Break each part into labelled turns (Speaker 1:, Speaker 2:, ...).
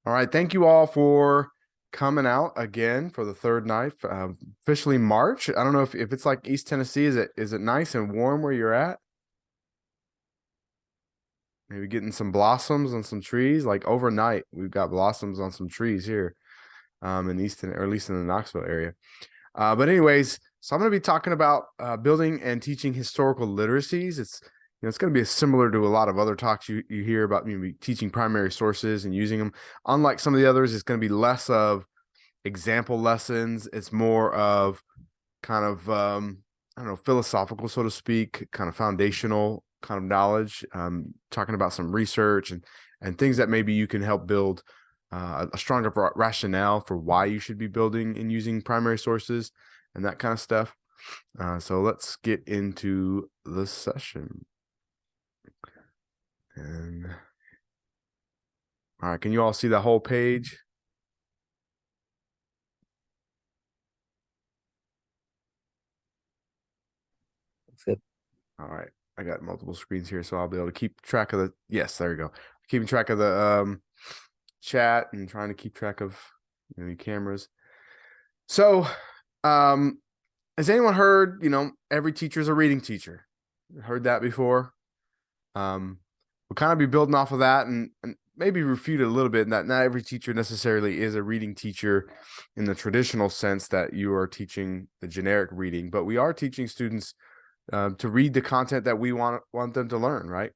Speaker 1: All right. Thank you all for coming out again for the third night. Officially March. I don't know if it's like East Tennessee. Is it nice and warm where you're at? Maybe getting some blossoms on some trees. Like overnight, we've got blossoms on some trees here in Easton, or at least in the Knoxville area. But anyways, so I'm going to be talking about building and teaching historical literacies. It's going to be similar to a lot of other talks you hear about teaching primary sources and using them. Unlike some of the others, it's going to be less of example lessons. It's more of kind of I don't know, philosophical, so to speak, kind of foundational kind of knowledge. Talking about some research and things that maybe you can help build a stronger rationale for why you should be building and using primary sources and that kind of stuff. So let's get into the session. And all right, can you all see the whole page?
Speaker 2: Good.
Speaker 1: All right, I got multiple screens here, so I'll be able to keep track of the. Yes, there you go. Keeping track of the chat and trying to keep track of your cameras. So, has anyone heard? Every teacher is a reading teacher. Heard that before? We'll kind of be building off of that and maybe refute it a little bit. That not every teacher necessarily is a reading teacher in the traditional sense that you are teaching the generic reading, but we are teaching students to read the content that we want them to learn, right?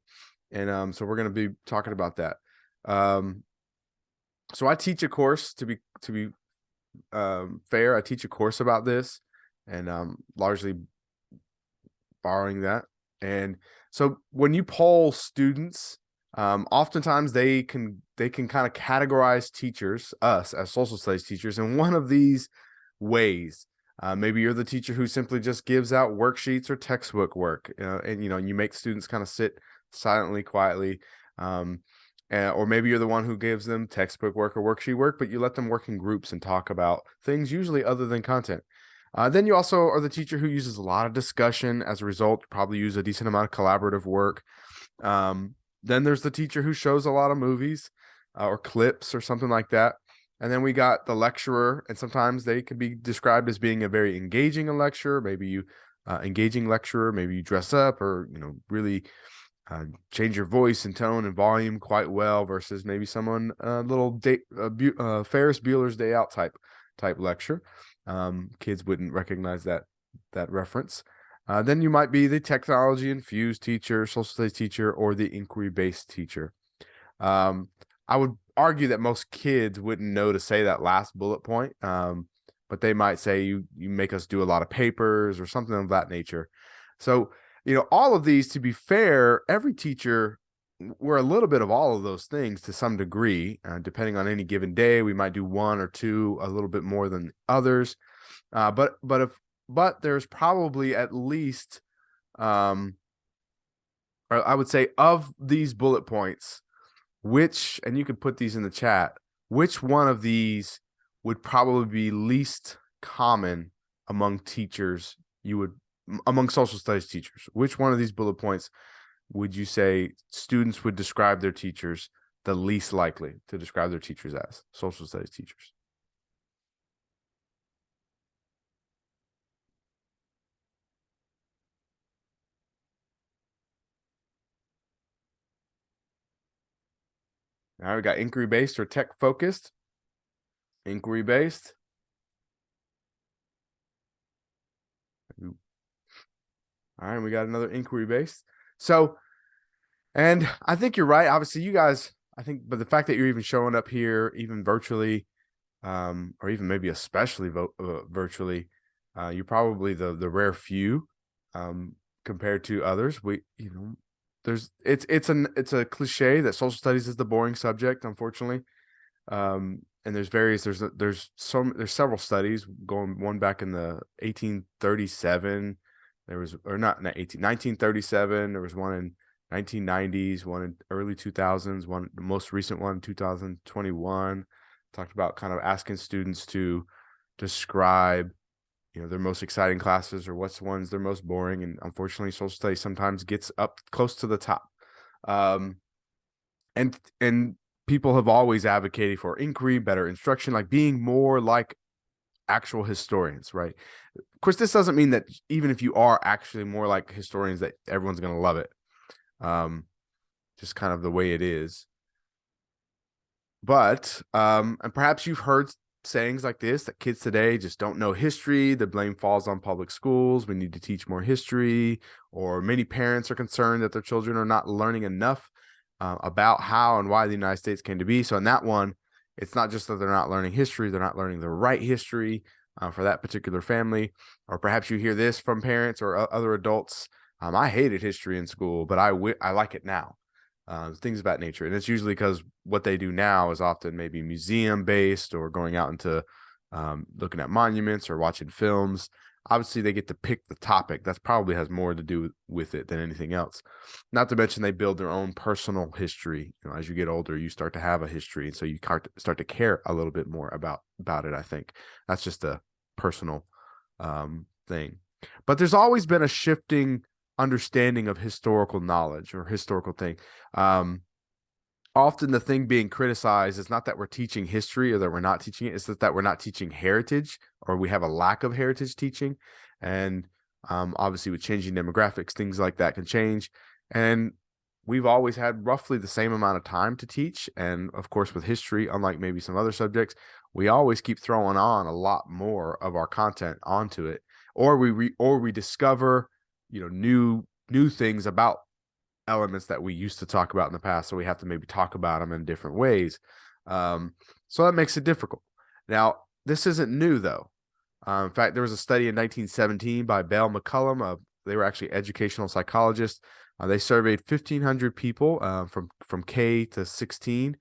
Speaker 1: And so we're going to be talking about that. So I teach a course to be fair. I teach a course about this, and largely borrowing that. And so when you poll students, oftentimes they can kind of categorize teachers, us as social studies teachers, in one of these ways. Maybe you're the teacher who simply just gives out worksheets or textbook work, and you make students kind of sit silently, quietly. Or maybe you're the one who gives them textbook work or worksheet work, but you let them work in groups and talk about things usually other than content. Then you also are the teacher who uses a lot of discussion. As a result, you probably use a decent amount of collaborative work. Then there's the teacher who shows a lot of movies or clips or something like that. And then we got the lecturer, and sometimes they can be described as being a very engaging lecturer. Maybe you engaging lecturer. Maybe you dress up or really change your voice and tone and volume quite well versus maybe someone little Ferris Bueller's Day Out type lecture. Kids wouldn't recognize that reference. Then you might be the technology infused teacher, social studies teacher, or the inquiry based teacher. I would argue that most kids wouldn't know to say that last bullet point, but they might say you make us do a lot of papers or something of that nature. So all of these, to be fair, every teacher, we're a little bit of all of those things to some degree. Depending on any given day, we might do one or two a little bit more than others. But there's probably at least, or I would say, of these bullet points, which, and you could put these in the chat, which one of these would probably be least common among teachers among social studies teachers? Which one of these bullet points would you say students would describe their teachers the least likely to describe their teachers as social studies teachers? All right, we got inquiry based or tech focused. Inquiry based. All right, we got another inquiry based. So, and I think you're right. Obviously, you guys, I think, but the fact that you're even showing up here, even virtually, or even maybe especially virtually, you're probably the rare few, compared to others. It's a cliche that social studies is the boring subject, unfortunately. And there's several studies going one back in the 1837. There was, or not 1937. There was one in 1990s, one in early 2000s, one, the most recent one, 2021, talked about kind of asking students to describe, their most exciting classes or what's the ones they're most boring. And unfortunately, social studies sometimes gets up close to the top. And people have always advocated for inquiry, better instruction, like being more like actual historians, right? Of course, this doesn't mean that even if you are actually more like historians, that everyone's going to love it. Just kind of the way it is. But and perhaps you've heard sayings like this, that kids today just don't know history. The blame falls on public schools. We need to teach more history. Or many parents are concerned that their children are not learning enough about how and why the United States came to be. So in that one, it's not just that they're not learning history, they're not learning the right history for that particular family. Or perhaps you hear this from parents or other adults. I hated history in school, but I like it now. Things of that nature. And it's usually because what they do now is often maybe museum based or going out into looking at monuments or watching films. Obviously, they get to pick the topic. That probably has more to do with it than anything else. Not to mention they build their own personal history. As you get older, you start to have a history. And so you start to care a little bit more about it, I think. That's just a personal thing. But there's always been a shifting understanding of historical knowledge or historical thing. Often the thing being criticized is not that we're teaching history or that we're not teaching it. It's that we're not teaching heritage, or we have a lack of heritage teaching. And obviously with changing demographics, things like that can change. And we've always had roughly the same amount of time to teach. And of course, with history, unlike maybe some other subjects, we always keep throwing on a lot more of our content onto it, or we discover new things about elements that we used to talk about in the past. So we have to maybe talk about them in different ways. So that makes it difficult. Now, this isn't new though. In fact, there was a study in 1917 by Bell McCullum. They were actually educational psychologists. They surveyed 1,500 people from K to 16,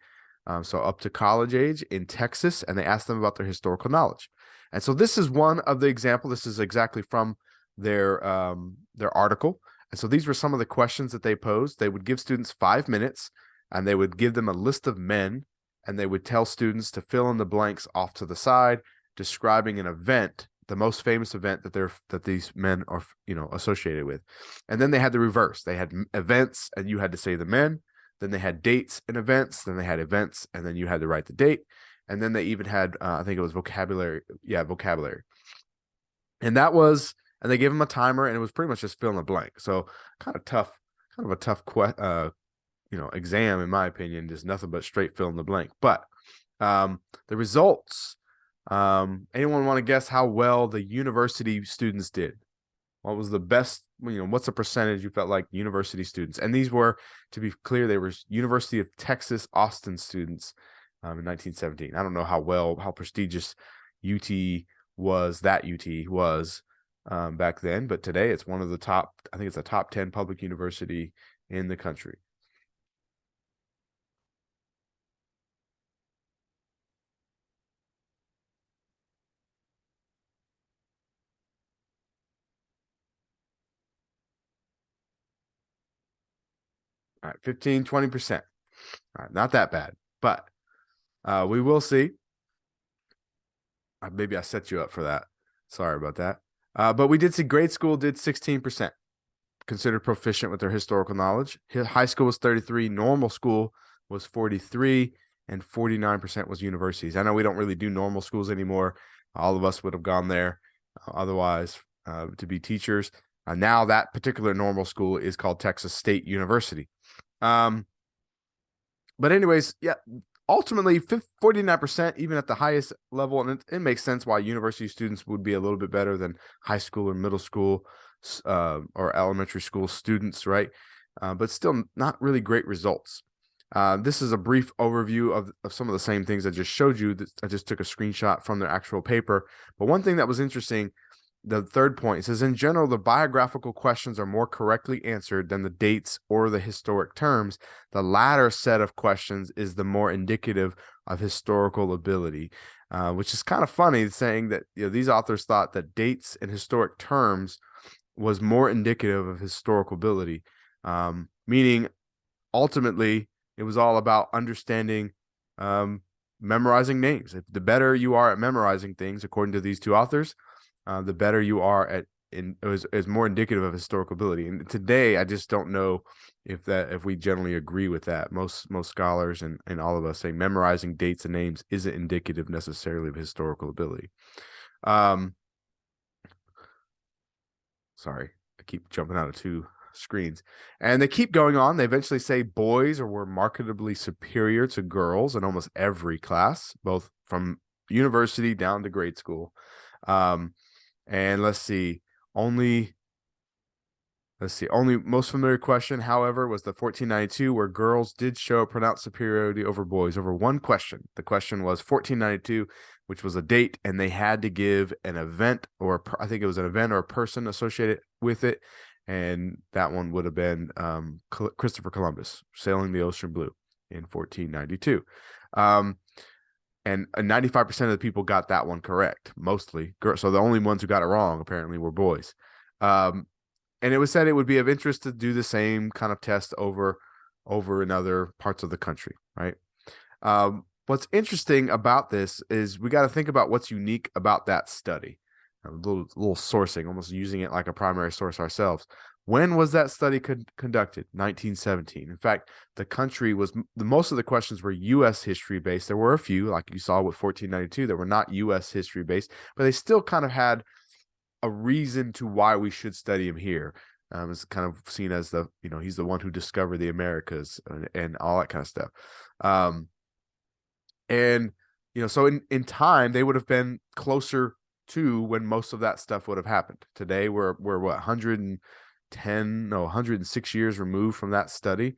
Speaker 1: so up to college age in Texas, and they asked them about their historical knowledge. And so this is one of the examples. This is exactly from their article. And so these were some of the questions that they posed. They would give students 5 minutes, and they would give them a list of men, and they would tell students to fill in the blanks off to the side, describing an event, the most famous event that these men are associated with. And then they had the reverse. They had events, and you had to say the men. Then they had dates and events. Then they had events, and then you had to write the date. And then they even had, I think it was vocabulary. Yeah, vocabulary. And that was. And they gave them a timer, and it was pretty much just fill in the blank. So kind of a tough exam, in my opinion. Just nothing but straight fill in the blank. But the results, anyone want to guess how well the university students did? What was the best, what's the percentage you felt like university students? And these were, to be clear, they were University of Texas, Austin students in 1917. I don't know how prestigious UT was back then, but today it's one of the top, I think it's a top 10 public university in the country. All right, 15, 20%. All right, not that bad, but we will see. Maybe I set you up for that. Sorry about that. But we did see grade school did 16% considered proficient with their historical knowledge. High school was 33, normal school was 43, and 49% was universities. I know we don't really do normal schools anymore. All of us would have gone there otherwise to be teachers. Now that particular normal school is called Texas State University. But anyways, yeah, ultimately 49%, even at the highest level. And it makes sense why university students would be a little bit better than high school or middle school or elementary school students, right? But still not really great results. This is a brief overview of some of the same things I just showed you. I just took a screenshot from their actual paper. But one thing that was interesting, the third point, it says, in general, the biographical questions are more correctly answered than the dates or the historic terms. The latter set of questions is the more indicative of historical ability, which is kind of funny, saying that these authors thought that dates and historic terms was more indicative of historical ability, meaning ultimately it was all about understanding, memorizing names. The better you are at memorizing things, according to these two authors, the better you are at is more indicative of historical ability. And today, I just don't know if we generally agree with that. Most scholars and all of us say memorizing dates and names isn't indicative necessarily of historical ability. Sorry, I keep jumping out of two screens. And they keep going on. They eventually say boys were markedly superior to girls in almost every class, both from university down to grade school. And let's see, only most familiar question, however, was the 1492, where girls did show a pronounced superiority over boys over one question. The question was 1492, which was a date, and they had to give an event, or I think it was an event or a person associated with it, and that one would have been Christopher Columbus sailing the ocean blue in 1492. And 95% of the people got that one correct, mostly. So the only ones who got it wrong apparently were boys. And it was said it would be of interest to do the same kind of test over in other parts of the country, right? What's interesting about this is we got to think about what's unique about that study. A little sourcing, almost using it like a primary source ourselves. When was that study conducted? 1917. In fact, the country was most of the questions were U.S. history based. There were a few, like you saw with 1492, that were not U.S. history based, but they still kind of had a reason to why we should study him here. It's kind of seen as he's the one who discovered the Americas and all that kind of stuff. And so in time they would have been closer to when most of that stuff would have happened. Today we're what, 106 years removed from that study.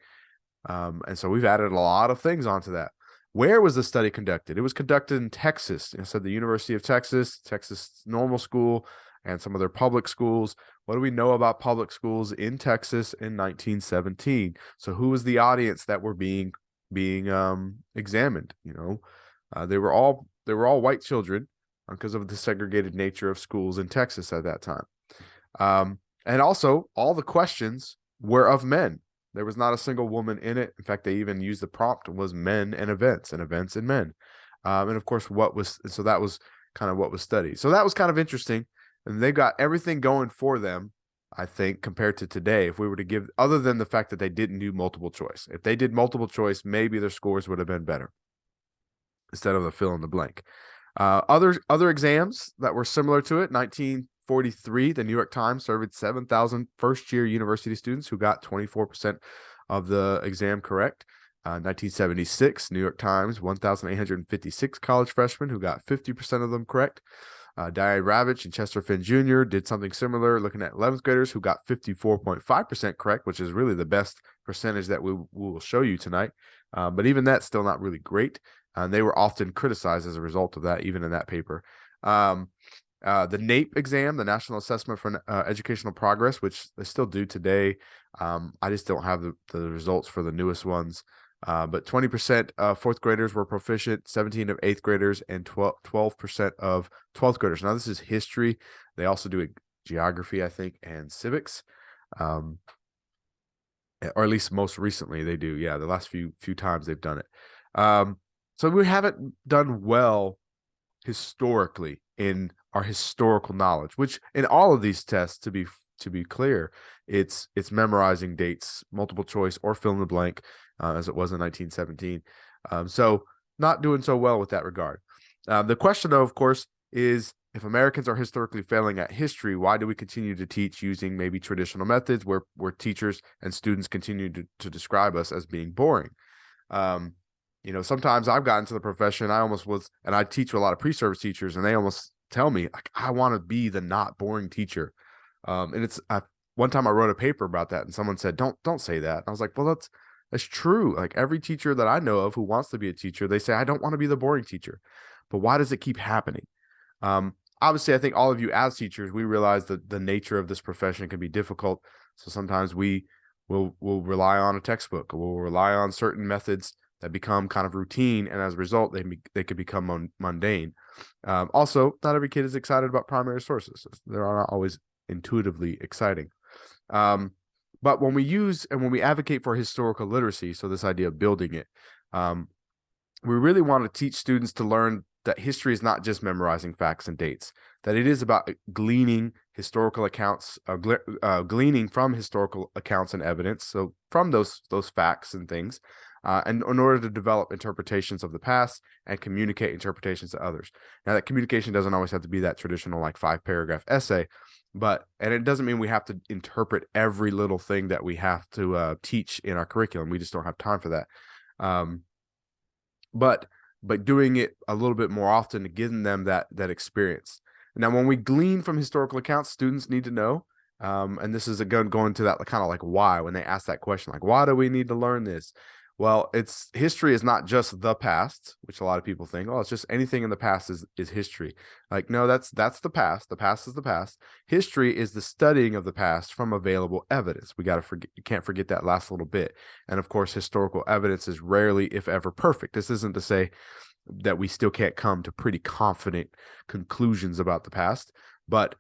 Speaker 1: And so we've added a lot of things onto that. Where was the study conducted? It was conducted in Texas. So the University of Texas Normal School, and some of their public schools. What do we know about public schools in Texas in 1917? So who was the audience that were being examined? They were all white children because of the segregated nature of schools in Texas at that time. And also all the questions were of men. There was not a single woman in it. In fact, they even used the prompt was men and events and men. And of course, that was kind of what was studied. So that was kind of interesting. And they got everything going for them, I think, compared to today. If we were to give, other than the fact that they didn't do multiple choice. If they did multiple choice, maybe their scores would have been better instead of the fill in the blank. Other exams that were similar to it, 1943, the New York Times surveyed 7,000 first-year university students who got 24% of the exam correct. 1976, New York Times, 1,856 college freshmen who got 50% of them correct. Diane Ravitch and Chester Finn Jr. did something similar, looking at 11th graders who got 54.5% correct, which is really the best percentage that we will show you tonight. But even that's still not really great. And they were often criticized as a result of that, even in that paper. The NAEP exam, the National Assessment for Educational Progress, which they still do today. I just don't have the results for the newest ones. But 20% of fourth graders were proficient, 17% of eighth graders, and 12% of 12th graders. Now, this is history. They also do geography, I think, and civics. Or at least most recently they do. Yeah, the last few times they've done it. So we haven't done well historically in our historical knowledge, which in all of these tests, to be clear, it's memorizing dates, multiple choice, or fill in the blank. As it was in 1917. So not doing so well with that regard. The question, though, of course, is if Americans are historically failing at history, why do we continue to teach using maybe traditional methods where teachers and students continue to describe us as being boring? Sometimes I've gotten to the profession, and I teach a lot of pre-service teachers, and they almost tell me, like, I want to be the not boring teacher. And one time I wrote a paper about that, and someone said, don't say that. And I was like, well, that's true. Like every teacher that I know of who wants to be a teacher, they say, I don't want to be the boring teacher. But why does it keep happening? Obviously, I think all of you as teachers, we realize that the nature of this profession can be difficult. So sometimes we will rely on a textbook, or we'll rely on certain methods that become kind of routine. And as a result, they could become mundane. Also, not every kid is excited about primary sources. They're not always intuitively exciting. But when we use and when we advocate for historical literacy, so this idea of building it, we really want to teach students to learn that history is not just memorizing facts and dates, that it is about gleaning historical accounts, gleaning from historical accounts and evidence. So from those facts and things, and in order to develop interpretations of the past and communicate interpretations to others. Now, that communication doesn't always have to be that traditional like 5-paragraph essay, and it doesn't mean we have to interpret every little thing that we have to teach in our curriculum. We just don't have time for that. But doing it a little bit more often to give them that experience. Now, when we glean from historical accounts, students need to know, and this is going to that kind of like why, when they ask that question, like, why do we need to learn this? Well, history is not just the past, which a lot of people think, oh, it's just anything in the past is history. Like, no, that's the past. The past is the past. History is the studying of the past from available evidence. You can't forget that last little bit. And of course, historical evidence is rarely, if ever, perfect. This isn't to say that we still can't come to pretty confident conclusions about the past, but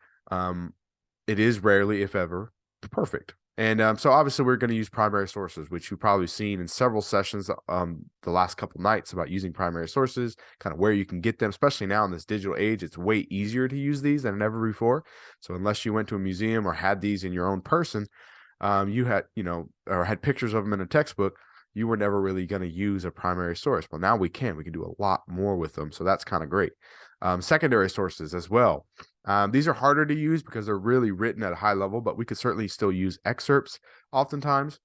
Speaker 1: it is rarely, if ever, perfect. And so obviously we're going to use primary sources, which you've probably seen in several sessions the last couple nights about using primary sources, kind of where you can get them, especially now in this digital age. It's way easier to use these than ever before. So unless you went to a museum or had these in your own person, you had, or had pictures of them in a textbook, you were never really going to use a primary source. Well, now we can do a lot more with them. So that's kind of great. Secondary sources as well. These are harder to use because they're really written at a high level, but we could certainly still use excerpts oftentimes.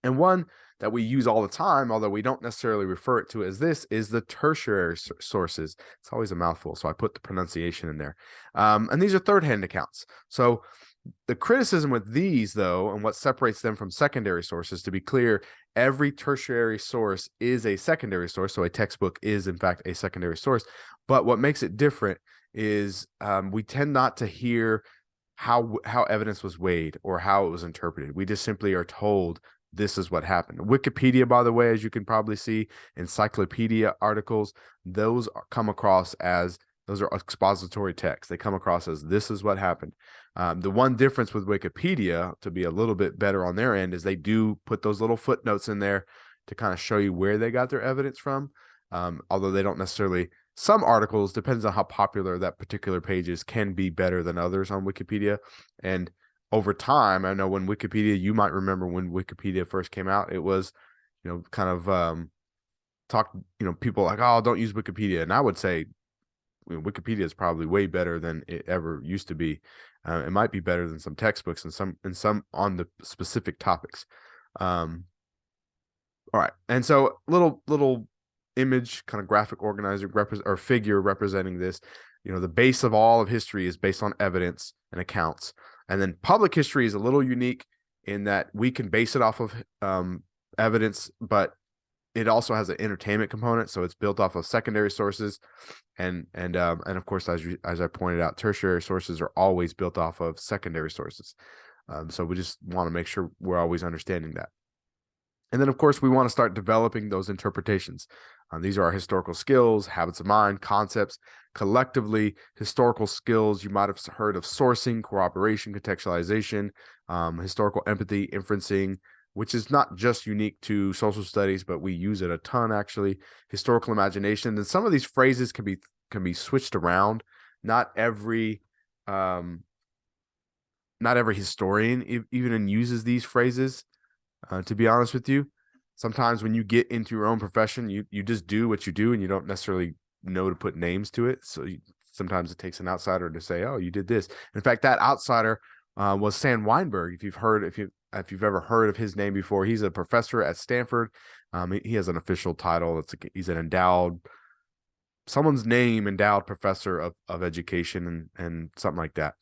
Speaker 1: And one that we use all the time, although we don't necessarily refer it to as this, is the tertiary sources. It's always a mouthful, so I put the pronunciation in there. And these are third-hand accounts. So the criticism with these, though, and what separates them from secondary sources, to be clear, every tertiary source is a secondary source. So a textbook is, in fact, a secondary source. But what makes it different is we tend not to hear how evidence was weighed or how it was interpreted. We just simply are told this is what happened. Wikipedia, by the way, as you can probably see, encyclopedia articles, those come across as, those are expository texts. They come across as this is what happened. The one difference with Wikipedia, to be a little bit better on their end, is they do put those little footnotes in there to kind of show you where they got their evidence from. Although they don't necessarily, some articles, depends on how popular that particular page is, can be better than others on Wikipedia. And over time, I know when Wikipedia, you might remember when Wikipedia first came out, it was, kind of people like, oh, don't use Wikipedia. And I would say, Wikipedia is probably way better than it ever used to be. It might be better than some textbooks and some on the specific topics. All right, and so little image, kind of graphic organizer or figure representing this. The base of all of history is based on evidence and accounts, and then public history is a little unique in that we can base it off of evidence, but it also has an entertainment component, so it's built off of secondary sources, and of course, as I pointed out, tertiary sources are always built off of secondary sources. So we just want to make sure we're always understanding that. And then, of course, we want to start developing those interpretations. These are our historical skills, habits of mind, concepts. Collectively, historical skills, you might have heard of sourcing, corroboration, contextualization, historical empathy, inferencing, which is not just unique to social studies, but we use it a ton, actually. Historical imagination. And some of these phrases can be switched around. Not every historian even uses these phrases, to be honest with you. Sometimes when you get into your own profession, you just do what you do and you don't necessarily know to put names to it. So sometimes it takes an outsider to say, oh, you did this. In fact, that outsider was Sam Weinberg. If you've ever heard of his name before, he's a professor at Stanford. He has an official title. He's an endowed professor of education and something like that.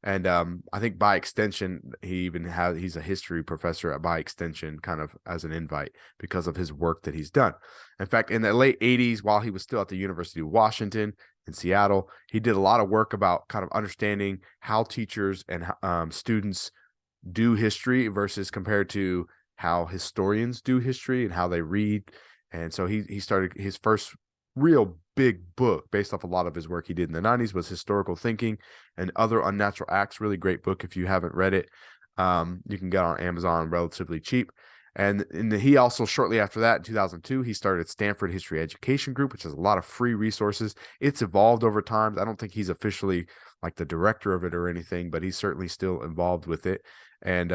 Speaker 1: And I think by extension, he's a history professor by extension, kind of as an invite because of his work that he's done. In fact, in the late 80s, while he was still at the University of Washington in Seattle, he did a lot of work about kind of understanding how teachers and students do history versus compared to how historians do history and how they read. And so he started his first real big book based off a lot of his work he did in the 90s was Historical Thinking and Other Unnatural Acts. Really great book. If you haven't read it, you can get on Amazon relatively cheap. And he also, shortly after that, in 2002, he started Stanford History Education Group, which has a lot of free resources. It's evolved over time. I don't think he's officially like the director of it or anything, but he's certainly still involved with it. And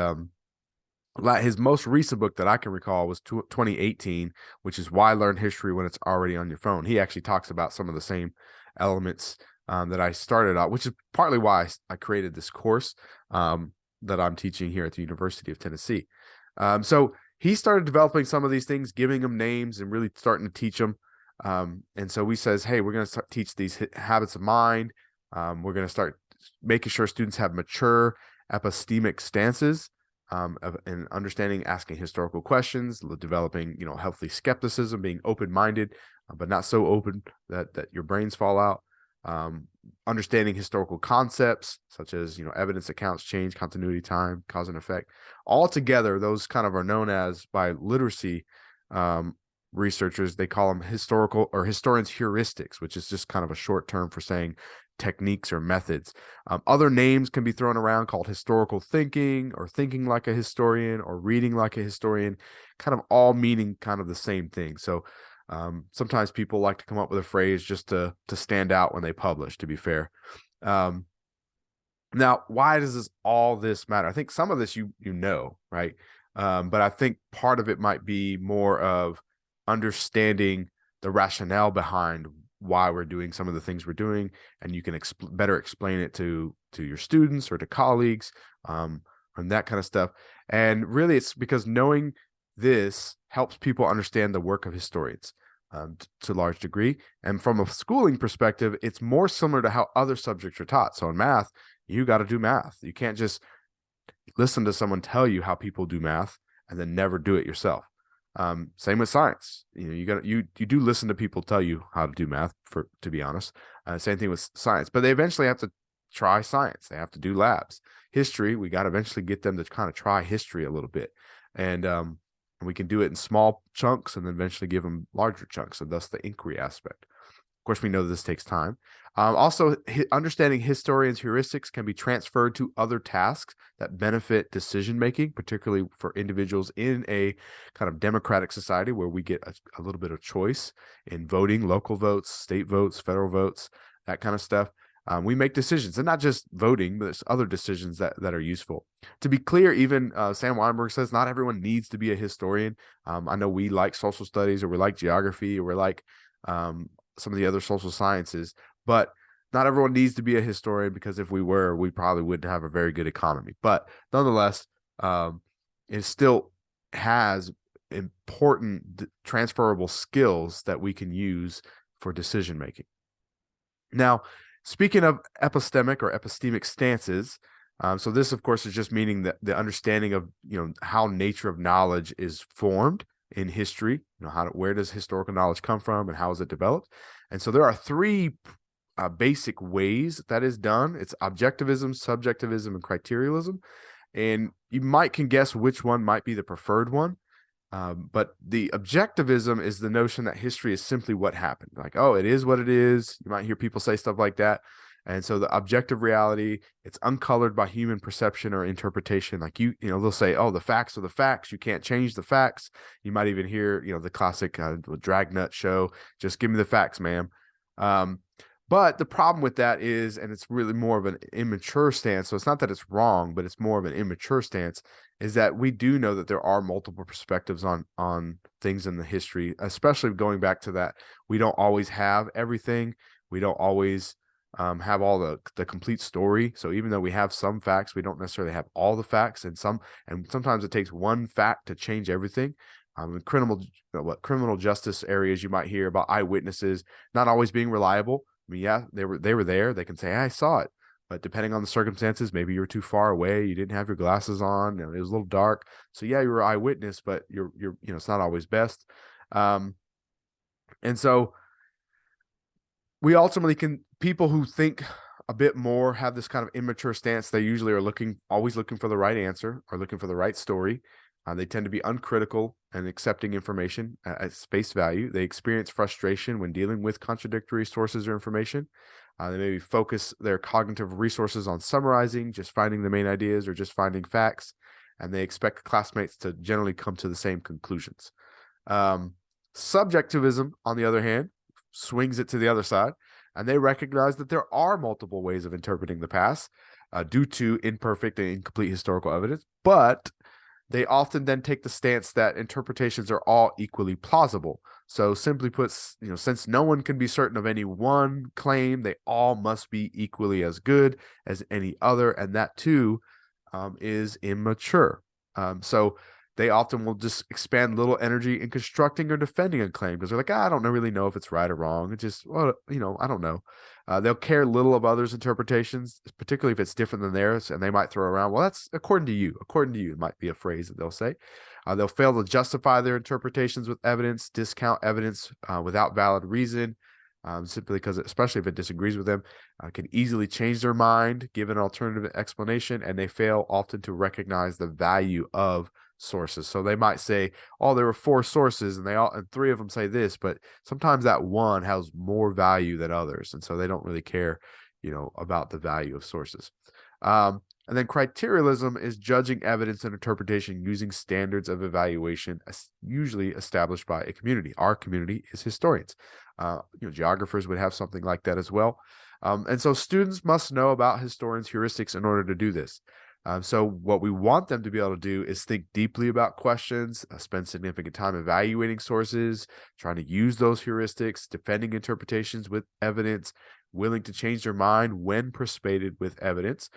Speaker 1: his most recent book that I can recall was 2018, which is Why Learn History When It's Already on Your Phone. He actually talks about some of the same elements that I started out, which is partly why I created this course that I'm teaching here at the University of Tennessee. So he started developing some of these things, giving them names and really starting to teach them. And so we says, hey, we're going to teach these habits of mind. We're going to start making sure students have mature epistemic stances and understanding, asking historical questions, developing, healthy skepticism, being open-minded, but not so open that your brains fall out. Understanding historical concepts such as, evidence, accounts, change, continuity, time, cause and effect. All together, those kind of are known as, by literacy researchers, they call them historical or historians' heuristics, which is just kind of a short term for saying techniques or methods. Other names can be thrown around called historical thinking or thinking like a historian or reading like a historian, kind of all meaning kind of the same thing. So sometimes people like to come up with a phrase just to stand out when they publish, to be fair. Now, why does all this matter? I think some of this you know, right? But I think part of it might be more of understanding the rationale behind why we're doing some of the things we're doing, and you can better explain it to your students or to colleagues, and that kind of stuff. And really, it's because knowing this helps people understand the work of historians to a large degree. And from a schooling perspective, it's more similar to how other subjects are taught. So in math, you got to do math. You can't just listen to someone tell you how people do math and then never do it yourself. Same with science. You do listen to people tell you how to do math, to be honest. Same thing with science, but they eventually have to try science. They have to do labs. History, we got to eventually get them to kind of try history a little bit. And we can do it in small chunks and then eventually give them larger chunks, and thus the inquiry aspect. Of course, we know this takes time. Also, understanding historians' heuristics can be transferred to other tasks that benefit decision-making, particularly for individuals in a kind of democratic society where we get a little bit of choice in voting, local votes, state votes, federal votes, that kind of stuff. We make decisions, and not just voting, but there's other decisions that are useful. To be clear, even Sam Weinberg says not everyone needs to be a historian. I know we like social studies, or we like geography, or we like some of the other social sciences, but not everyone needs to be a historian, because if we were, we probably wouldn't have a very good economy. But nonetheless, it still has important transferable skills that we can use for decision making. Now, speaking of epistemic or epistemic stances, so this, of course, is just meaning that the understanding of how nature of knowledge is formed in history. Where does historical knowledge come from, and how is it developed? And so there are three basic ways that is done. It's objectivism, subjectivism, and criterialism. And you can guess which one might be the preferred one. But the objectivism is the notion that history is simply what happened. Like, oh, it is what it is. You might hear people say stuff like that. And so the objective reality, it's uncolored by human perception or interpretation. Like they'll say, oh, the facts are the facts. You can't change the facts. You might even hear, the classic Dragnet show, just give me the facts, ma'am. But the problem with that is, and it's really more of an immature stance, so it's not that it's wrong, but it's more of an immature stance, is that we do know that there are multiple perspectives on things in the history, especially going back to that. We don't always have everything. We don't always have all the complete story. So even though we have some facts, we don't necessarily have all the facts, and sometimes it takes one fact to change everything. In criminal justice areas, you might hear about eyewitnesses not always being reliable. I mean, yeah, they were there. They can say, I saw it. But depending on the circumstances, maybe you were too far away. You didn't have your glasses on. It was a little dark. So yeah, you were an eyewitness, but you're it's not always best. And so we ultimately people who think a bit more have this kind of immature stance. They usually are always looking for the right answer or looking for the right story. They tend to be uncritical and accepting information at face value. They experience frustration when dealing with contradictory sources or information. They maybe focus their cognitive resources on summarizing, just finding the main ideas, or just finding facts. and they expect classmates to generally come to the same conclusions. Subjectivism, on the other hand, swings it to the other side, and they recognize that there are multiple ways of interpreting the past due to imperfect and incomplete historical evidence, but they often then take the stance that interpretations are all equally plausible. So simply put, since no one can be certain of any one claim, they all must be equally as good as any other, and that too is immature. So they often will just expand little energy in constructing or defending a claim because they're like, I don't really know if it's right or wrong. It's just, well, I don't know. They'll care little of others' interpretations, particularly if it's different than theirs, and they might throw around, well, that's according to you. According to you, might be a phrase that they'll say. They'll fail to justify their interpretations with evidence, discount evidence without valid reason, simply because, especially if it disagrees with them, can easily change their mind, give an alternative explanation, and they fail often to recognize the value of sources. So they might say, oh, there were 4 sources and and 3 of them say this, but sometimes that one has more value than others. And so they don't really care, about the value of sources. And then criterialism is judging evidence and interpretation using standards of evaluation, usually established by a community. Our community is historians. Geographers would have something like that as well. And so students must know about historians' heuristics in order to do this. So what we want them to be able to do is think deeply about questions, spend significant time evaluating sources, trying to use those heuristics, defending interpretations with evidence, willing to change their mind when persuaded with evidence,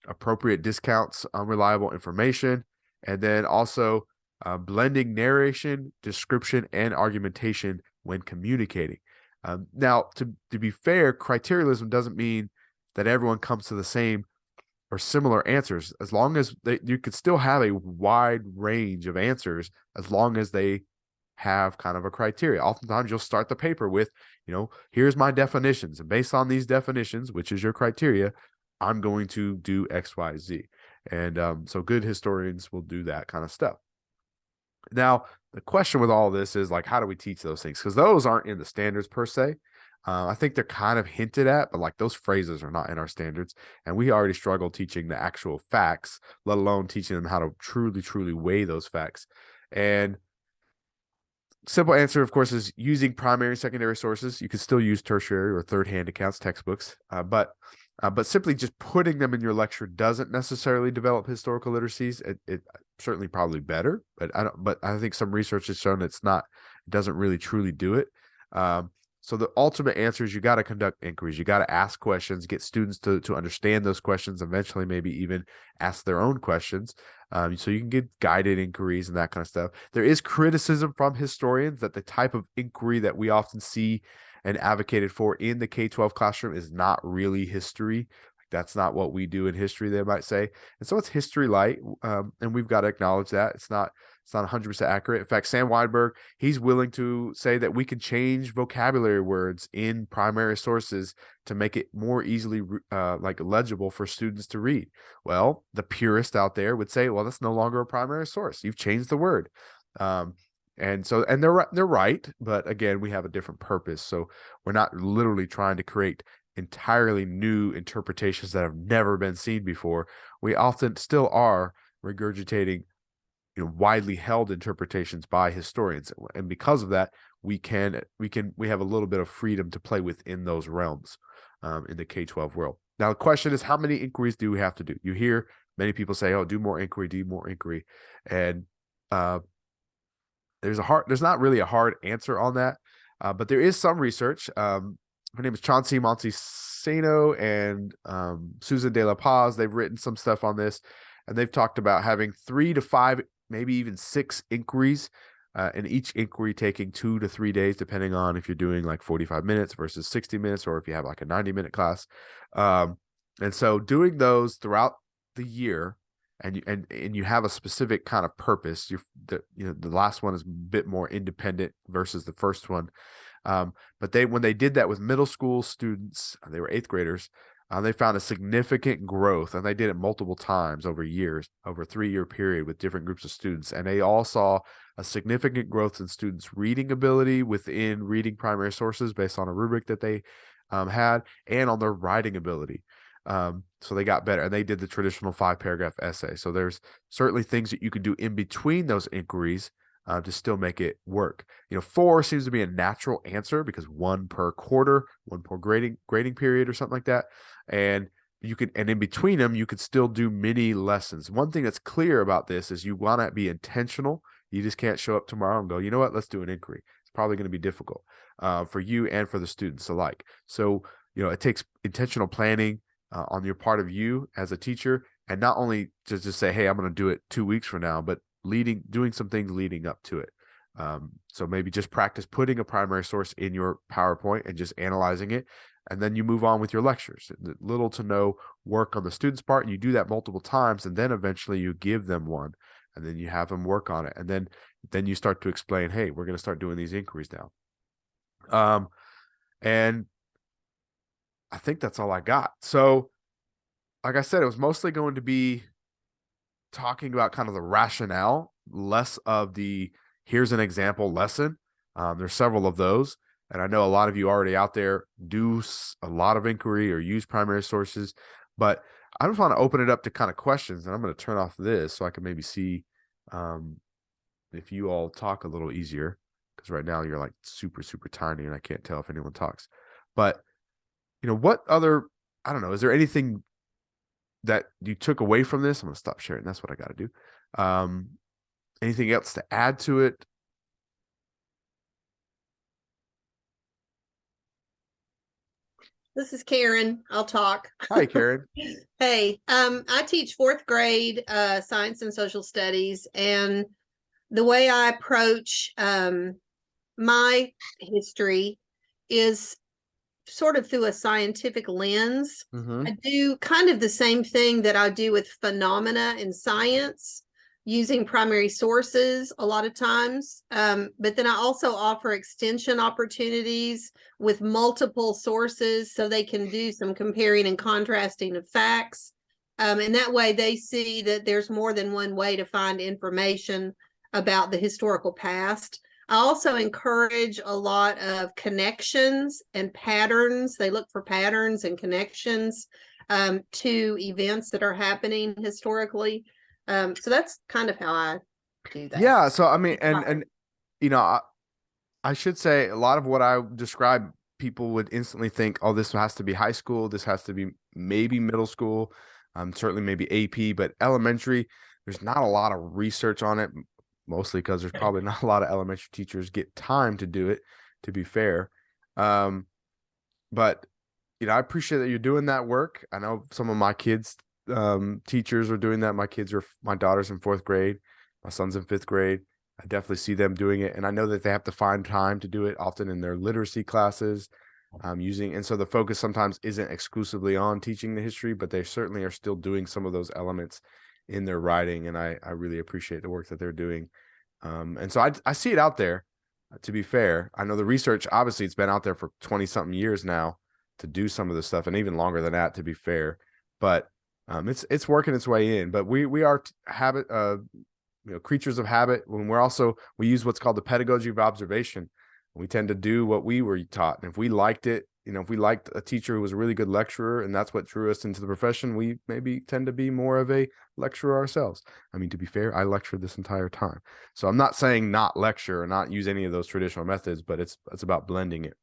Speaker 1: appropriate discounts on reliable information, and then also blending narration, description, and argumentation when communicating. Now, to be fair, criterialism doesn't mean that everyone comes to the same or similar answers, as long as you could still have a wide range of answers as long as they have kind of a criteria. Oftentimes you'll start the paper with, here's my definitions, and based on these definitions, which is your criteria, I'm going to do X, Y, Z. And so good historians will do that kind of stuff. Now, the question with all this is like, how do we teach those things? Because those aren't in the standards per se. I think they're kind of hinted at, but like those phrases are not in our standards. And we already struggle teaching the actual facts, let alone teaching them how to truly, truly weigh those facts. And simple answer, of course, is using primary and secondary sources. You can still use tertiary or third-hand accounts, textbooks, but simply just putting them in your lecture doesn't necessarily develop historical literacies. It certainly probably better, but I think some research has shown it doesn't really truly do it. So the ultimate answer is you got to conduct inquiries. You got to ask questions, get students to understand those questions, eventually maybe even ask their own questions. So you can get guided inquiries and that kind of stuff. There is criticism from historians that the type of inquiry that we often see and advocated for in the K-12 classroom is not really history. That's not what we do in history, they might say. And so it's history light, and we've got to acknowledge that. It's not 100% accurate. In fact, Sam Weinberg, he's willing to say that we can change vocabulary words in primary sources to make it more easily legible for students to read. Well, the purist out there would say, well, that's no longer a primary source. You've changed the word. And they're right, but again, we have a different purpose. So we're not literally trying to create entirely new interpretations that have never been seen before. We often still are regurgitating widely held interpretations by historians, and because of that, we have a little bit of freedom to play within those realms in the K-12 world. Now the question is, how many inquiries do we have to do? You hear many people say, oh, do more inquiry, and there's not really a hard answer on that, but there is some research. Her name is Chauncey Montesano and Susan De La Paz. They've written some stuff on this, and they've talked about having 3 to 5, maybe even 6 inquiries, and each inquiry taking 2 to 3 days, depending on if you're doing like 45 minutes versus 60 minutes, or if you have like a 90-minute class. And so doing those throughout the year, and you have a specific kind of purpose. The last one is a bit more independent versus the first one. But when they did that with middle school students, they were 8th graders, they found a significant growth, and they did it multiple times over years, over a 3-year period with different groups of students. And they all saw a significant growth in students' reading ability within reading primary sources based on a rubric that they had, and on their writing ability. So they got better, and they did the traditional 5-paragraph essay. So there's certainly things that you could do in between those inquiries to still make it work. 4 seems to be a natural answer because 1 per quarter, 1 per grading period or something like that. And in between them, you could still do mini lessons. One thing that's clear about this is you want to be intentional. You just can't show up tomorrow and go, you know what, let's do an inquiry. It's probably going to be difficult for you and for the students alike. So, it takes intentional planning on your part of you as a teacher, and not only just say, hey, I'm going to do it 2 weeks from now, but doing some things leading up to it. So maybe just practice putting a primary source in your PowerPoint and just analyzing it. And then you move on with your lectures. Little to no work on the student's part. You do that multiple times, and then eventually you give them one, and then you have them work on it. And then you start to explain, hey, we're going to start doing these inquiries now. And I think that's all I got. So, like I said, it was mostly going to be talking about kind of the rationale, less of the here's an example lesson. There's several of those. And I know a lot of you already out there do a lot of inquiry or use primary sources, but I just want to open it up to kind of questions. And I'm going to turn off this so I can maybe see if you all talk a little easier, because right now you're like super, super tiny and I can't tell if anyone talks. But, what other, I don't know, is there anything that you took away from this? I'm going to stop sharing. That's what I got to do. Anything else to add to it?
Speaker 2: This is Karen. I'll talk.
Speaker 1: Hi, Karen.
Speaker 2: Hey, I teach 4th grade science and social studies, and the way I approach my history is sort of through a scientific lens.
Speaker 1: Mm-hmm.
Speaker 2: I do kind of the same thing that I do with phenomena in science, using primary sources a lot of times. But then I also offer extension opportunities with multiple sources so they can do some comparing and contrasting of facts. And that way they see that there's more than one way to find information about the historical past. I also encourage a lot of connections and patterns. They look for patterns and connections to events that are happening historically. So that's kind of how I do that.
Speaker 1: Yeah. So, I mean, and I should say a lot of what I describe, people would instantly think, oh, this has to be high school. This has to be maybe middle school, certainly maybe AP, but elementary, there's not a lot of research on it, mostly because there's probably not a lot of elementary teachers get time to do it, to be fair. But, I appreciate that you're doing that work. I know some of my kids' teachers are doing that. My daughter's in 4th grade. My son's in 5th grade. I definitely see them doing it. And I know that they have to find time to do it often in their literacy classes, and so the focus sometimes isn't exclusively on teaching the history, but they certainly are still doing some of those elements in their writing. And I really appreciate the work that they're doing. And so I see it out there, to be fair. I know the research, obviously it's been out there for 20 something years now to do some of this stuff, and even longer than that, to be fair, but it's working its way in. But we are habit, creatures of habit. When we use what's called the pedagogy of observation. We tend to do what we were taught. And if we liked it, if we liked a teacher who was a really good lecturer and that's what drew us into the profession, we maybe tend to be more of a lecturer ourselves. I mean, to be fair, I lectured this entire time. So I'm not saying not lecture or not use any of those traditional methods, but it's about blending it.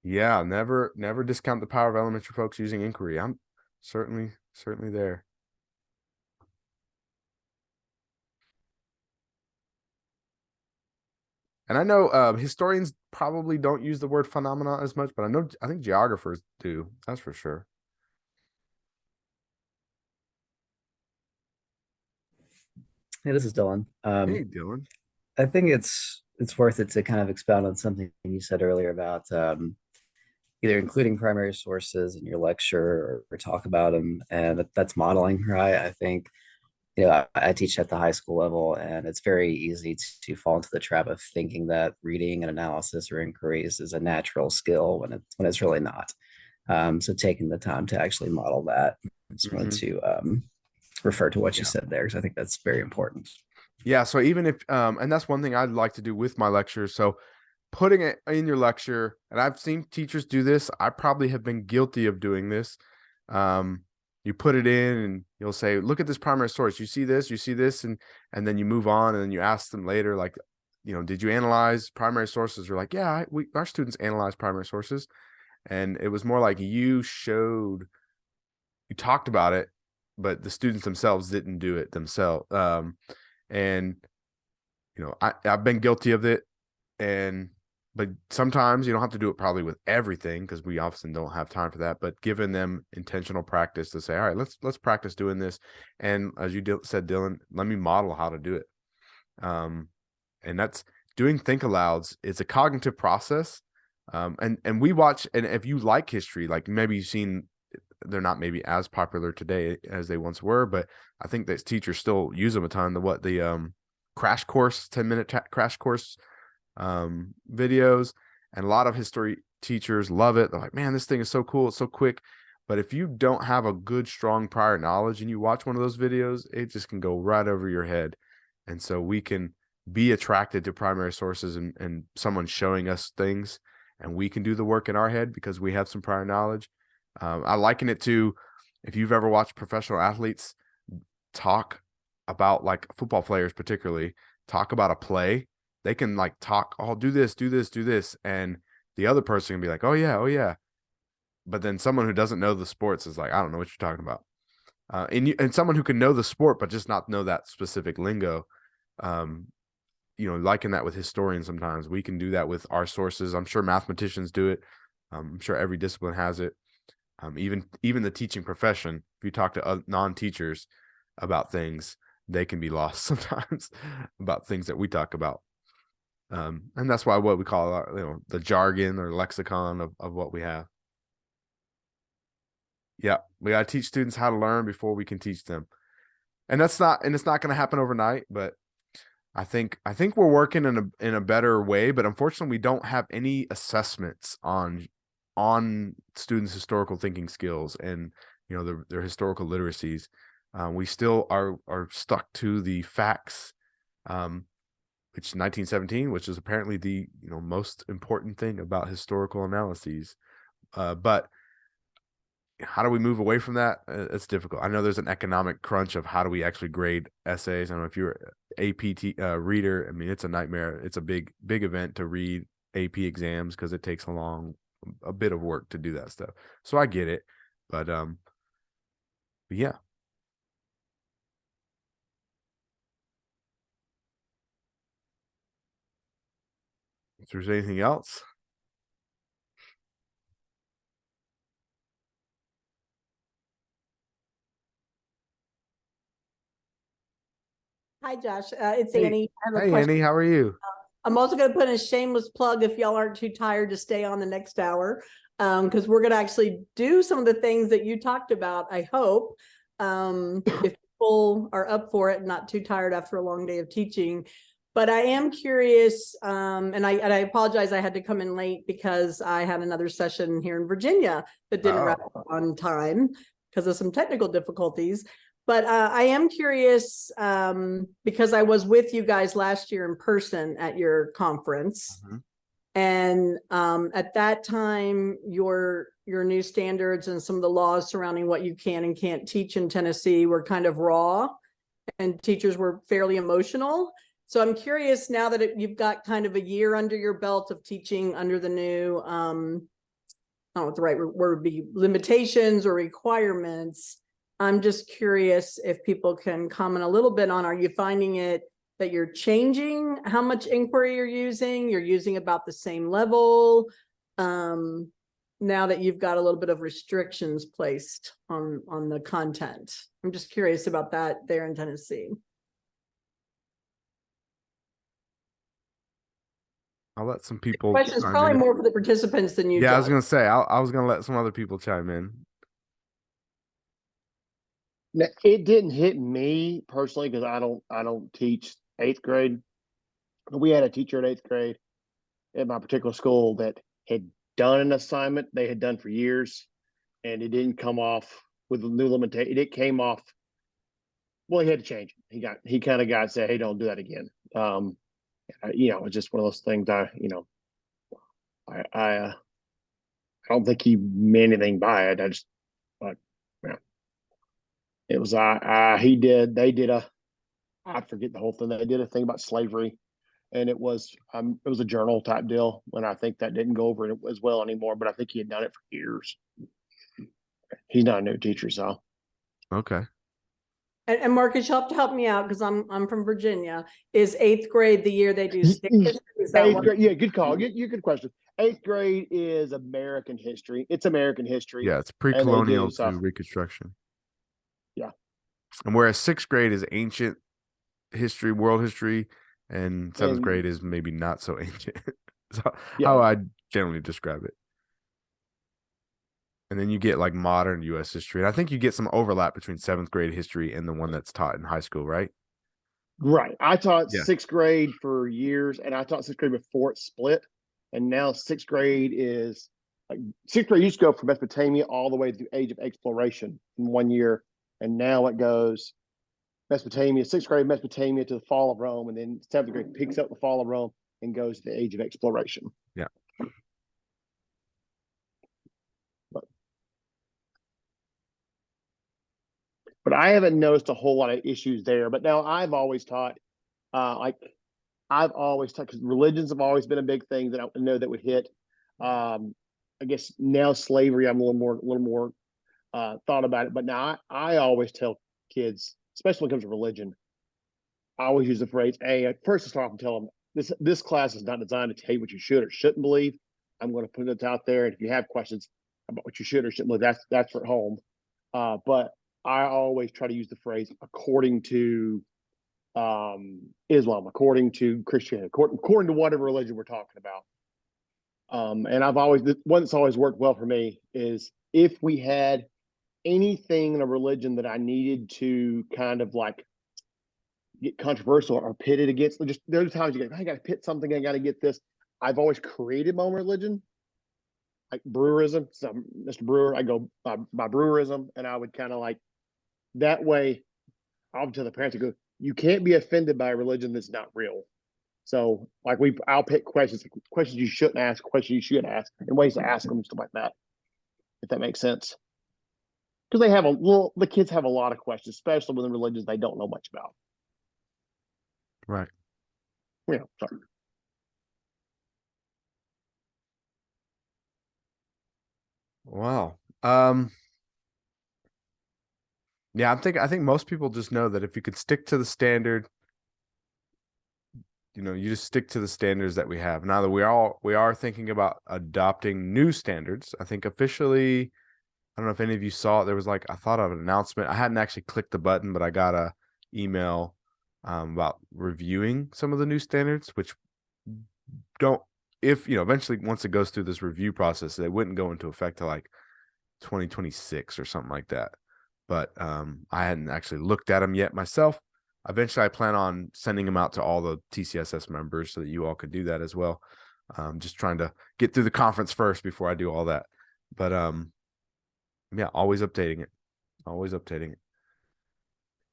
Speaker 1: Yeah, never discount the power of elementary folks using inquiry. I'm certainly there. And I know historians probably don't use the word phenomena as much, but I think geographers do. That's for sure.
Speaker 3: Hey, this is Dylan.
Speaker 1: Hey, Dylan.
Speaker 3: I think it's worth it to kind of expound on something you said earlier about either including primary sources in your lecture or talk about them, and that's modeling, right? I think I teach at the high school level, and it's very easy to fall into the trap of thinking that reading and analysis or inquiries is a natural skill when it's really not. So taking the time to actually model that, I just wanted to refer to what you said there, because I think that's very important.
Speaker 1: Yeah. So even if, and that's one thing I'd like to do with my lectures. So putting it in your lecture, and I've seen teachers do this. I probably have been guilty of doing this. You put it in and you'll say, look at this primary source. You see this, and then you move on, and then you ask them later, like, did you analyze primary sources? Or like, yeah, our students analyze primary sources. And it was more like you talked about it, but the students themselves didn't do it themselves. And I've been guilty of it. But sometimes you don't have to do it probably with everything, because we often don't have time for that, but giving them intentional practice to say, all right, let's practice doing this. And as you said, Dylan, let me model how to do it. And that's doing think alouds. It's a cognitive process. And we watch, and if you like history, like maybe you've seen, they're not maybe as popular today as they once were, but I think that teachers still use them a ton. The crash course, 10-minute crash course videos, and a lot of history teachers love it. They're like, man, this thing is so cool, it's so quick. But if you don't have a good, strong prior knowledge and you watch one of those videos, it just can go right over your head. And so we can be attracted to primary sources and someone showing us things, and we can do the work in our head because we have some prior knowledge. I liken it to, if you've ever watched professional athletes talk about, like football players particularly, talk about a play, they can like talk, oh, do this. And the other person can be like, oh yeah. But then someone who doesn't know the sports is like, I don't know what you're talking about. And someone who can know the sport, but just not know that specific lingo, liken that with historians. Sometimes we can do that with our sources. I'm sure mathematicians do it. I'm sure every discipline has it. Even the teaching profession, if you talk to non-teachers about things, they can be lost sometimes about things that we talk about. And that's why what we call the jargon or lexicon of what we have. Yeah, we got to teach students how to learn before we can teach them. And it's not going to happen overnight, but I think we're working in a better way. But unfortunately, we don't have any assessments on students' historical thinking skills and their historical literacies. We still are stuck to the facts, which 1917, which is apparently the most important thing about historical analyses. But how do we move away from that? It's difficult. I know there's an economic crunch of how do we actually grade essays. I don't know if you're an AP reader. I mean, it's a nightmare. It's a big event to read AP exams because it takes a bit of work to do that stuff. So I get it, but yeah. If there's anything else.
Speaker 4: Hi, Josh. It's
Speaker 1: Hey.
Speaker 4: Annie. I have a
Speaker 1: Hey,
Speaker 4: question.
Speaker 1: Annie, how are you?
Speaker 4: I'm also going to put in a shameless plug if y'all aren't too tired to stay on the next hour, because we're going to actually do some of the things that you talked about, I hope. If people are up for it and not too tired after a long day of teaching. But I am curious, and I apologize, I had to come in late because I had another session here in Virginia that didn't wrap up on time because of some technical difficulties. But I am curious, because I was with you guys last year in person at your conference.
Speaker 1: Mm-hmm.
Speaker 4: And at that time, your new standards and some of the laws surrounding what you can and can't teach in Tennessee were kind of raw, and teachers were fairly emotional. So I'm curious now that you've got kind of a year under your belt of teaching under the new, I don't know what the right word would be, limitations or requirements. I'm just curious if people can comment a little bit on, are you finding it that you're changing how much inquiry you're using about the same level, now that you've got a little bit of restrictions placed on the content? I'm just curious about that there in Tennessee.
Speaker 1: I'll let some people.
Speaker 4: The question's probably more for the participants than you.
Speaker 1: Yeah, I was gonna say I was gonna let some other people chime in.
Speaker 5: Now, it didn't hit me personally because I don't teach 8th grade. But we had a teacher at 8th grade at my particular school that had done an assignment they had done for years, and it didn't come off with the new limitation. It came off. Well, he had to change it. He kind of got said, "Hey, don't do that again." It's just one of those things. I don't think he meant anything by it. I just, but yeah, it was they did I forget the whole thing. They did a thing about slavery, and it was a journal type deal, and I think that didn't go over as well anymore. But I think he had done it for years. He's not a new teacher, so
Speaker 1: Okay.
Speaker 4: And Marcus, you'll have to help me out because I'm from Virginia. Is 8th grade the year they do stick history? Is that
Speaker 5: eighth grade. Yeah, good call. You good question. 8th grade is American history. It's American history.
Speaker 1: Yeah, it's
Speaker 5: And they
Speaker 1: pre-colonial
Speaker 5: do stuff.
Speaker 1: to Reconstruction.
Speaker 5: Yeah.
Speaker 1: And whereas 6th grade is ancient history, world history, and 7th grade is maybe not so ancient. So
Speaker 5: Yeah.
Speaker 1: how I generally describe it. And then you get like modern U.S. history. And I think you get some overlap between 7th grade history and the one that's taught in high school, right?
Speaker 5: Right. I taught
Speaker 1: Yeah.
Speaker 5: 6th grade for years, and I taught 6th grade before it split. And now 6th grade is like 6th grade used to go from Mesopotamia all the way through Age of Exploration in 1 year. And now it goes Mesopotamia, 6th grade Mesopotamia to the fall of Rome, and then 7th grade picks up the fall of Rome and goes to the Age of Exploration.
Speaker 1: Yeah.
Speaker 5: But I haven't noticed a whole lot of issues there. But now I've always taught, because religions have always been a big thing that I know that would hit. I guess now slavery, I'm a little more thought about it. But now I always tell kids, especially when it comes to religion, I always use the phrase, first to start off and tell them this class is not designed to tell you what you should or shouldn't believe. I'm going to put it out there. And if you have questions about what you should or shouldn't believe, that's for home. But I always try to use the phrase according to Islam, according to Christianity, according to whatever religion we're talking about. And the one that's always worked well for me is if we had anything in a religion that I needed to kind of like get controversial or pitted against, just there's times you go, I got to pit something, I got to get this. I've always created my own religion, like brewerism. So Mr. Brewer, I go by brewerism, and I would kind of like that way. I'll tell the parents, I go, you can't be offended by a religion that's not real. So like I'll pick questions you shouldn't ask, questions you should ask, and ways to ask them, stuff like that. If that makes sense. Because the kids have a lot of questions, especially with the religions they don't know much about.
Speaker 1: Right.
Speaker 5: Yeah. Sorry.
Speaker 1: Wow. Yeah, I think most people just know that if you could stick to the standard, you just stick to the standards that we have. Now that we are thinking about adopting new standards. I think officially, I don't know if any of you saw it. There was I thought of an announcement. I hadn't actually clicked the button, but I got a email about reviewing some of the new standards, which eventually once it goes through this review process, they wouldn't go into effect till 2026 or something like that. But I hadn't actually looked at them yet myself. Eventually, I plan on sending them out to all the TCSS members so that you all could do that as well. Just trying to get through the conference first before I do all that. But yeah, always updating it. Always updating it.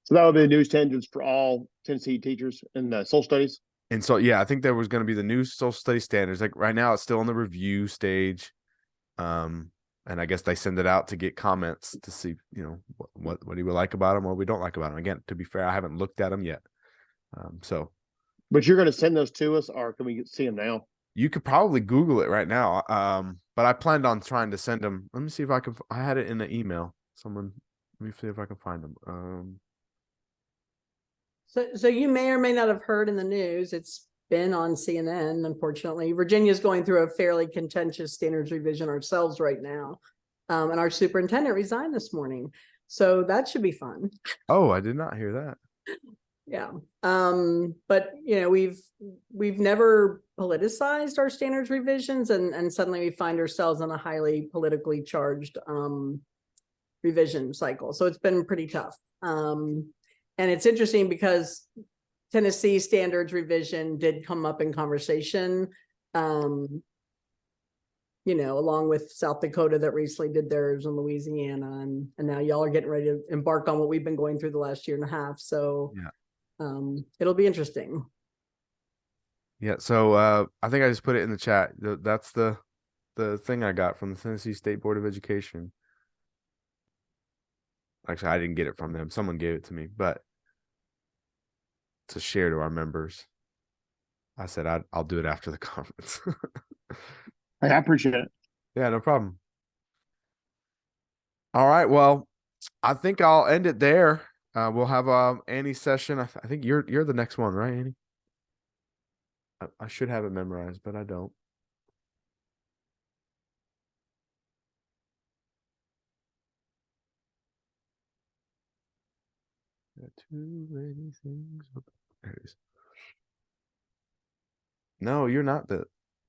Speaker 5: So that would be the new standards for all Tennessee teachers in social studies.
Speaker 1: And so, yeah, I think there was going to be the new social study standards. Like right now, it's still in the review stage. And I guess they send it out to get comments to see, what he would like about them, what we don't like about them. Again, to be fair, I haven't looked at them yet.
Speaker 5: But you're going to send those to us, or can we see them now?
Speaker 1: You could probably Google it right now. But I planned on trying to send them. Let me see if I can. I had it in the email. Let me see if I can find them.
Speaker 4: So you may or may not have heard in the news, it's been on CNN, unfortunately. Virginia's going through a fairly contentious standards revision ourselves right now. And our superintendent resigned this morning. So that should be fun.
Speaker 1: Oh, I did not hear that.
Speaker 4: Yeah. But we've never politicized our standards revisions, and suddenly we find ourselves in a highly politically charged revision cycle. So it's been pretty tough. And it's interesting because Tennessee standards revision did come up in conversation, along with South Dakota that recently did theirs, and Louisiana, and now y'all are getting ready to embark on what we've been going through the last year and a half. So yeah. It'll be interesting.
Speaker 1: Yeah. So I think I just put it in the chat. That's the the thing I got from the Tennessee State Board of Education. Actually, I didn't get it from them. Someone gave it to me, but to share to our members. I said I'll do it after the conference.
Speaker 5: Hey, I appreciate it.
Speaker 1: Yeah, no problem. All right. Well, I think I'll end it there. We'll have Annie's session. I think you're the next one, right, Annie? I should have it memorized, but I don't. Got too many things. There it is. No, you're not the.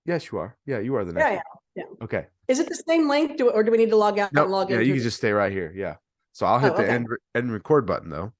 Speaker 1: Yes, you are. Yeah, you are the next.
Speaker 4: Yeah,
Speaker 1: one.
Speaker 4: yeah.
Speaker 1: Okay.
Speaker 4: Is it the same link or do we need to log out
Speaker 1: No,
Speaker 4: and log
Speaker 1: yeah,
Speaker 4: in?
Speaker 1: you can just stay right here. Yeah. So I'll hit
Speaker 4: Oh,
Speaker 1: the
Speaker 4: okay.
Speaker 1: end record button though.